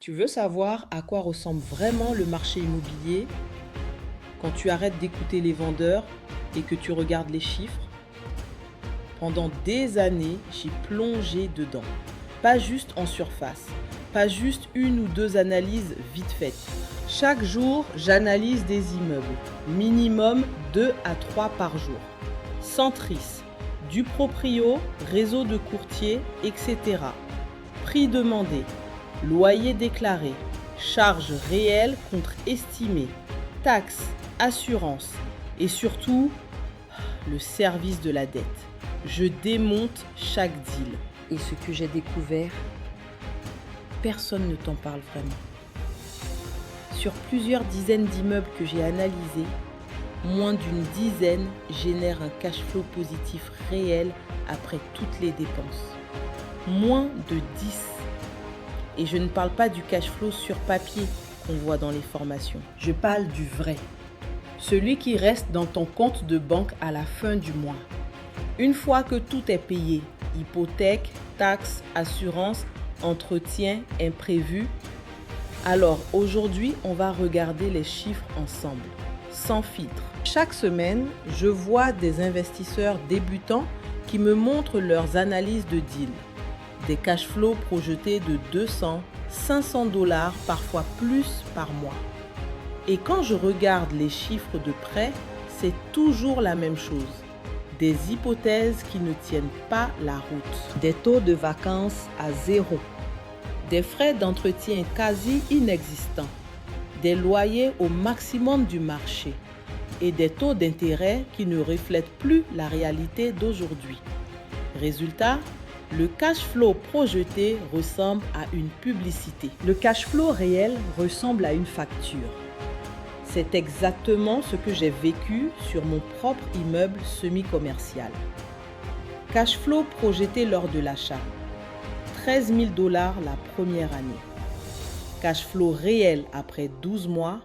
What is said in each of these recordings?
Tu veux savoir à quoi ressemble vraiment le marché immobilier quand tu arrêtes d'écouter les vendeurs et que tu regardes les chiffres? Pendant des années, j'ai plongé dedans. Pas juste en surface, pas juste une ou deux analyses vite faites. Chaque jour, j'analyse des immeubles, minimum 2 à 3 par jour. Centris, du proprio, réseau de courtiers, etc. Prix demandé, loyer déclaré, charges réelles contre estimées, taxes, assurances et surtout, le service de la dette. Je démonte chaque deal. Et ce que j'ai découvert, Personne ne t'en parle vraiment. Sur plusieurs dizaines d'immeubles que j'ai analysés, moins d'une dizaine génèrent un cash flow positif réel après toutes les dépenses. Moins de 10. Et je ne parle pas du cash flow sur papier qu'on voit dans les formations. Je parle du vrai. Celui qui reste dans ton compte de banque à la fin du mois. Une fois que tout est payé, hypothèque, taxes, assurance, entretien, imprévu. Alors aujourd'hui, on va regarder les chiffres ensemble, sans filtre. Chaque semaine, je vois des investisseurs débutants qui me montrent leurs analyses de deal. Des cash flows projetés de 200, 500 $, parfois plus par mois. Et quand je regarde les chiffres de près, c'est toujours la même chose. Des hypothèses qui ne tiennent pas la route. des taux de vacances à zéro, Des frais d'entretien quasi inexistants. Des loyers au maximum du marché. Et des taux d'intérêt qui ne reflètent plus la réalité d'aujourd'hui. Résultat, le cash flow projeté ressemble à une publicité. le cash flow réel ressemble à une facture. C'est exactement ce que j'ai vécu sur mon propre immeuble semi-commercial. Cash flow projeté lors de l'achat. 13 000 $ la première année. Cash flow réel après 12 mois,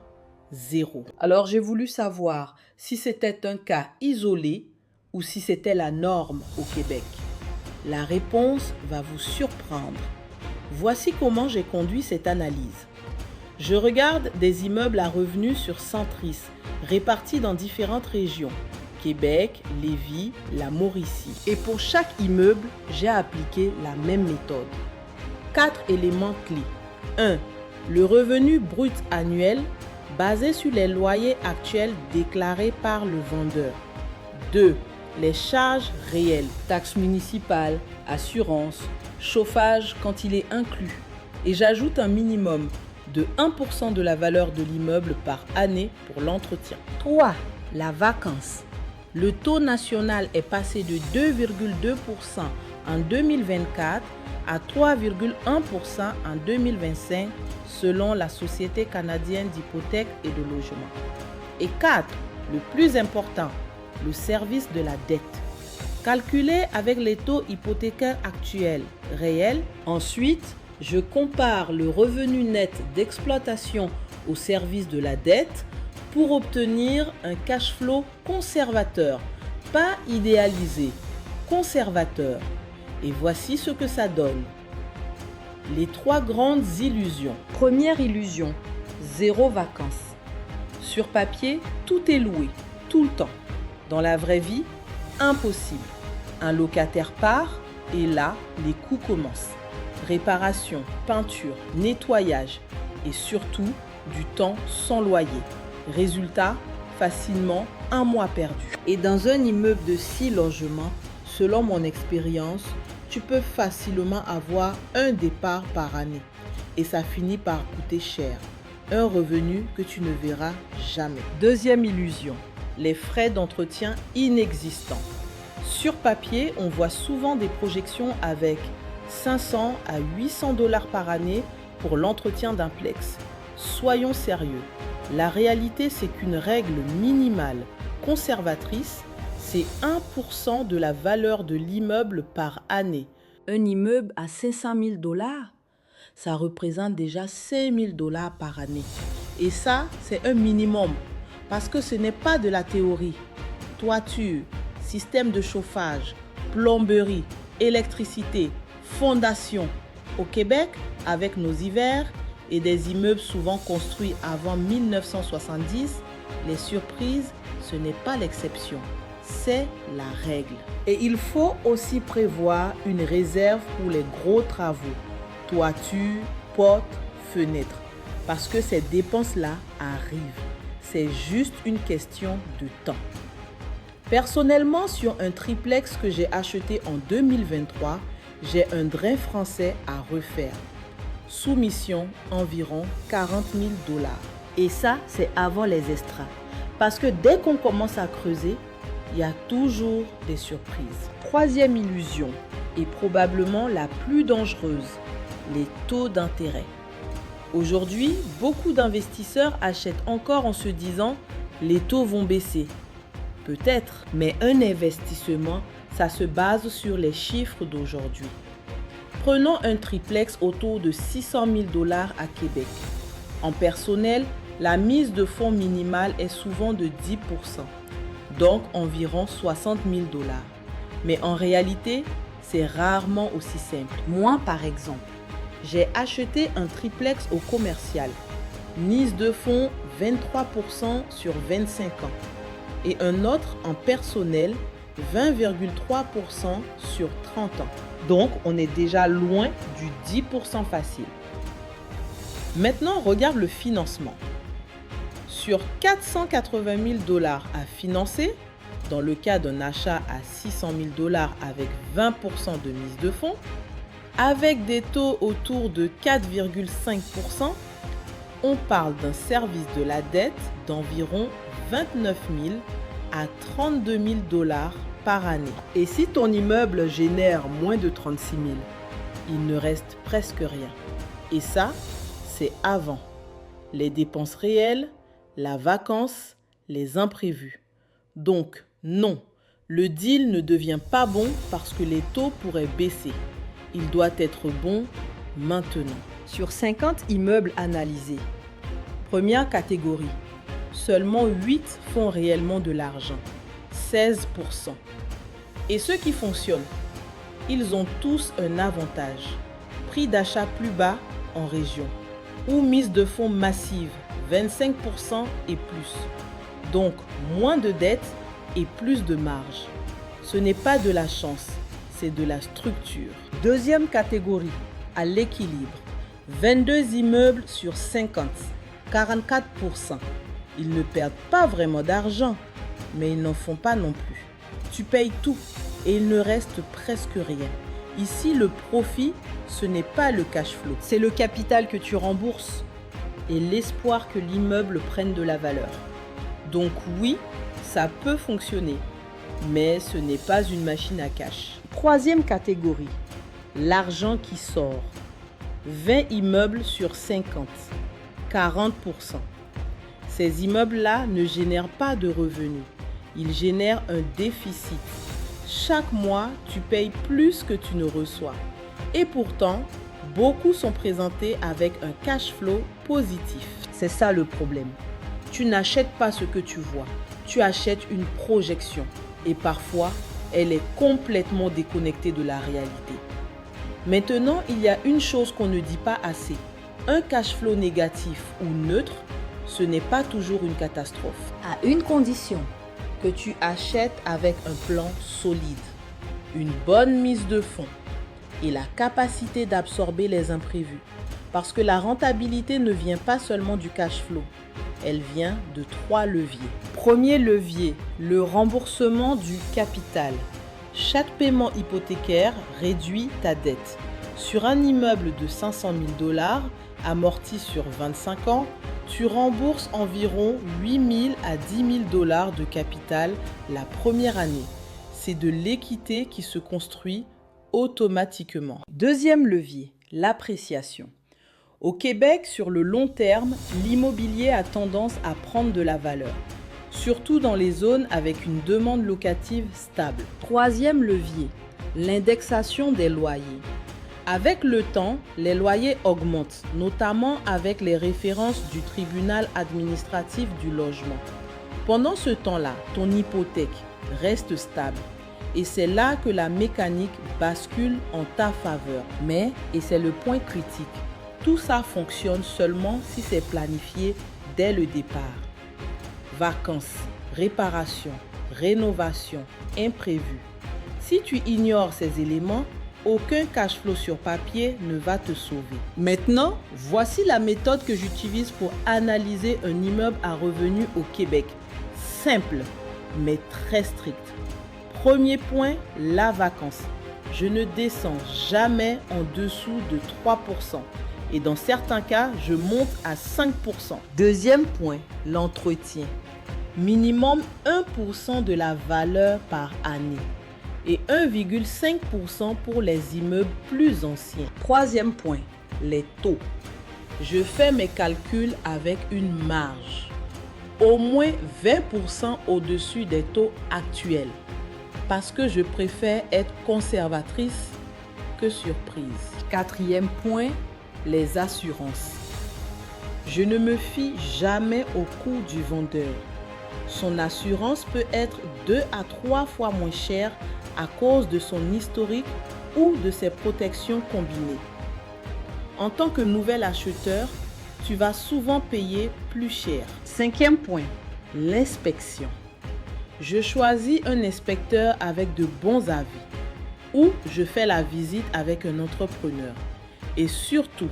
0. Alors j'ai voulu savoir si c'était un cas isolé ou si c'était la norme au Québec. La réponse va vous surprendre. Voici comment j'ai conduit cette analyse. Je regarde des immeubles à revenus sur Centris, répartis dans différentes régions, Québec, Lévis, la Mauricie. Et pour chaque immeuble, j'ai appliqué la même méthode. 4 éléments clés. 1. Le revenu brut annuel basé sur les loyers actuels déclarés par le vendeur. 2. Les charges réelles, taxes municipales, assurances, chauffage quand il est inclus. Et j'ajoute un minimum de 1% de la valeur de l'immeuble par année pour l'entretien. 3. La vacance. Le taux national est passé de 2,2% en 2024 à 3,1% en 2025 selon la Société canadienne d'hypothèques et de logement. Et 4. Le plus important, le service de la dette. Calculé avec les taux hypothécaires actuels, réels. Ensuite, je compare le revenu net d'exploitation au service de la dette pour obtenir un cash flow conservateur, pas idéalisé, conservateur. Et voici ce que ça donne. Les 3 grandes illusions. Première illusion, zéro vacances. Sur papier, tout est loué, tout le temps. Dans la vraie vie, impossible. Un locataire part et là, les coûts commencent. Réparation, peinture, nettoyage et surtout du temps sans loyer. Résultat, facilement 1 mois perdu. Et dans un immeuble de 6 logements, selon mon expérience, tu peux facilement avoir un départ par année. Et ça finit par coûter cher. Un revenu que tu ne verras jamais. Deuxième illusion, les frais d'entretien inexistants. Sur papier, on voit souvent des projections avec 500 à 800 $ par année pour l'entretien d'un plex. Soyons sérieux. La réalité, c'est qu'une règle minimale conservatrice, c'est 1% de la valeur de l'immeuble par année. Un immeuble à 500 000 $, ça représente déjà 5 000 $ par année. Et ça, c'est un minimum, parce que ce n'est pas de la théorie. Toiture, système de chauffage, plomberie, électricité, fondation. Au Québec, avec nos hivers, et des immeubles souvent construits avant 1970, les surprises, ce n'est pas l'exception, c'est la règle. Et il faut aussi prévoir une réserve pour les gros travaux, toiture, portes, fenêtres, parce que ces dépenses-là arrivent. C'est juste une question de temps. Personnellement, sur un triplex que j'ai acheté en 2023, j'ai un drain français à refaire. Soumission environ 40 000 $. Et ça, c'est avant les extras. Parce que dès qu'on commence à creuser, il y a toujours des surprises. Troisième illusion, et probablement la plus dangereuse, les taux d'intérêt. Aujourd'hui, beaucoup d'investisseurs achètent encore en se disant « les taux vont baisser ». Peut-être, mais un investissement, ça se base sur les chiffres d'aujourd'hui. Prenons un triplex autour de 600 000 $ à Québec. En personnel, la mise de fonds minimale est souvent de 10%, donc environ 60 000 $. Mais en réalité, c'est rarement aussi simple. Moi, par exemple, j'ai acheté un triplex au commercial. Mise de fonds 23% sur 25 ans. Et un autre en personnel, 20,3% sur 30 ans. Donc, on est déjà loin du 10% facile. Maintenant, regarde le financement. Sur 480 000 $ à financer, dans le cas d'un achat à 600 000 $ avec 20% de mise de fonds, avec des taux autour de 4,5%, on parle d'un service de la dette d'environ 29 000 à 32 000 $ par année. Et si ton immeuble génère moins de 36 000, il ne reste presque rien. Et ça, c'est avant les dépenses réelles, la vacance, les imprévus. Donc, non, le deal ne devient pas bon parce que les taux pourraient baisser. Il doit être bon maintenant. Sur 50 immeubles analysés, première catégorie, seulement 8 font réellement de l'argent, 16%. Et ceux qui fonctionnent, ils ont tous un avantage. Prix d'achat plus bas en région ou mise de fonds massive, 25% et plus. Donc, moins de dettes et plus de marge. Ce n'est pas de la chance, c'est de la structure. Deuxième catégorie, à l'équilibre. 22 immeubles sur 50, 44%. Ils ne perdent pas vraiment d'argent, mais ils n'en font pas non plus. Tu payes tout et il ne reste presque rien. Ici, le profit, ce n'est pas le cash flow. C'est le capital que tu rembourses et l'espoir que l'immeuble prenne de la valeur. Donc oui, ça peut fonctionner, mais ce n'est pas une machine à cash. Troisième catégorie, l'argent qui sort. 20 immeubles sur 50, 40%. Ces immeubles-là ne génèrent pas de revenus, ils génèrent un déficit. Chaque mois, tu payes plus que tu ne reçois. Et pourtant, beaucoup sont présentés avec un cash flow positif. C'est ça le problème. Tu n'achètes pas ce que tu vois, tu achètes une projection. Et parfois, elle est complètement déconnectée de la réalité. Maintenant, il y a une chose qu'on ne dit pas assez. Un cash flow négatif ou neutre, ce n'est pas toujours une catastrophe. À une condition, que tu achètes avec un plan solide, une bonne mise de fonds et la capacité d'absorber les imprévus. Parce que la rentabilité ne vient pas seulement du cash flow, elle vient de 3 leviers. Premier levier, le remboursement du capital. Chaque paiement hypothécaire réduit ta dette. Sur un immeuble de 500 000 $, amorti sur 25 ans, tu rembourses environ 8 000 à 10 000 $ de capital la première année. C'est de l'équité qui se construit automatiquement. Deuxième levier, l'appréciation. Au Québec, sur le long terme, l'immobilier a tendance à prendre de la valeur, surtout dans les zones avec une demande locative stable. Troisième levier, l'indexation des loyers. Avec le temps, les loyers augmentent, notamment avec les références du tribunal administratif du logement. Pendant ce temps-là, ton hypothèque reste stable. Et c'est là que la mécanique bascule en ta faveur. Mais, et c'est le point critique, Tout ça fonctionne seulement si c'est planifié dès le départ. Vacances, réparation, rénovation, imprévu. Si tu ignores ces éléments, aucun cash flow sur papier ne va te sauver. Maintenant, voici la méthode que j'utilise pour analyser un immeuble à revenu au Québec. Simple, mais très strict. Premier point, la vacance. Je ne descends jamais en dessous de 3%. Et dans certains cas, je monte à 5%. Deuxième point, l'entretien. Minimum 1% de la valeur par année et 1,5% pour les immeubles plus anciens. Troisième point, les taux. Je fais mes calculs avec une marge. Au moins 20% au-dessus des taux actuels parce que je préfère être conservatrice que surprise. Quatrième point, les assurances. Je ne me fie jamais au coût du vendeur. Son assurance peut être 2 à 3 fois moins chère à cause de son historique ou de ses protections combinées. En tant que nouvel acheteur, tu vas souvent payer plus cher. Cinquième point, l'inspection. Je choisis un inspecteur avec de bons avis ou je fais la visite avec un entrepreneur. Et surtout,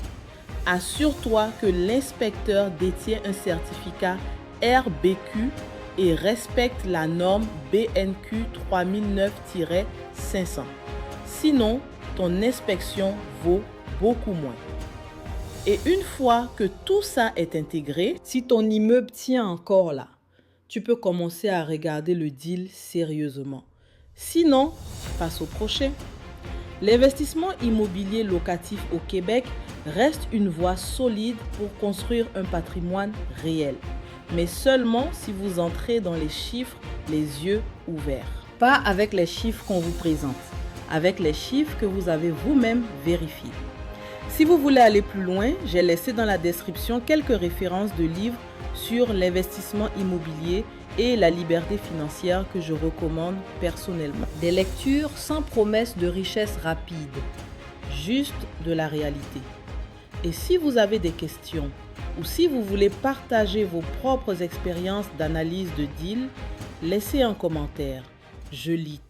assure-toi que l'inspecteur détient un certificat RBQ et respecte la norme BNQ 3009-500. Sinon, ton inspection vaut beaucoup moins. Et une fois que tout ça est intégré, si ton immeuble tient encore là, tu peux commencer à regarder le deal sérieusement. Sinon, passe au prochain. L'investissement immobilier locatif au Québec reste une voie solide pour construire un patrimoine réel. Mais seulement si vous entrez dans les chiffres les yeux ouverts. Pas avec les chiffres qu'on vous présente, avec les chiffres que vous avez vous-même vérifiés. Si vous voulez aller plus loin, j'ai laissé dans la description quelques références de livres sur l'investissement immobilier et la liberté financière que je recommande personnellement. Des lectures sans promesse de richesse rapide, juste de la réalité. Et si vous avez des questions ou si vous voulez partager vos propres expériences d'analyse de deal, laissez un commentaire. Je lis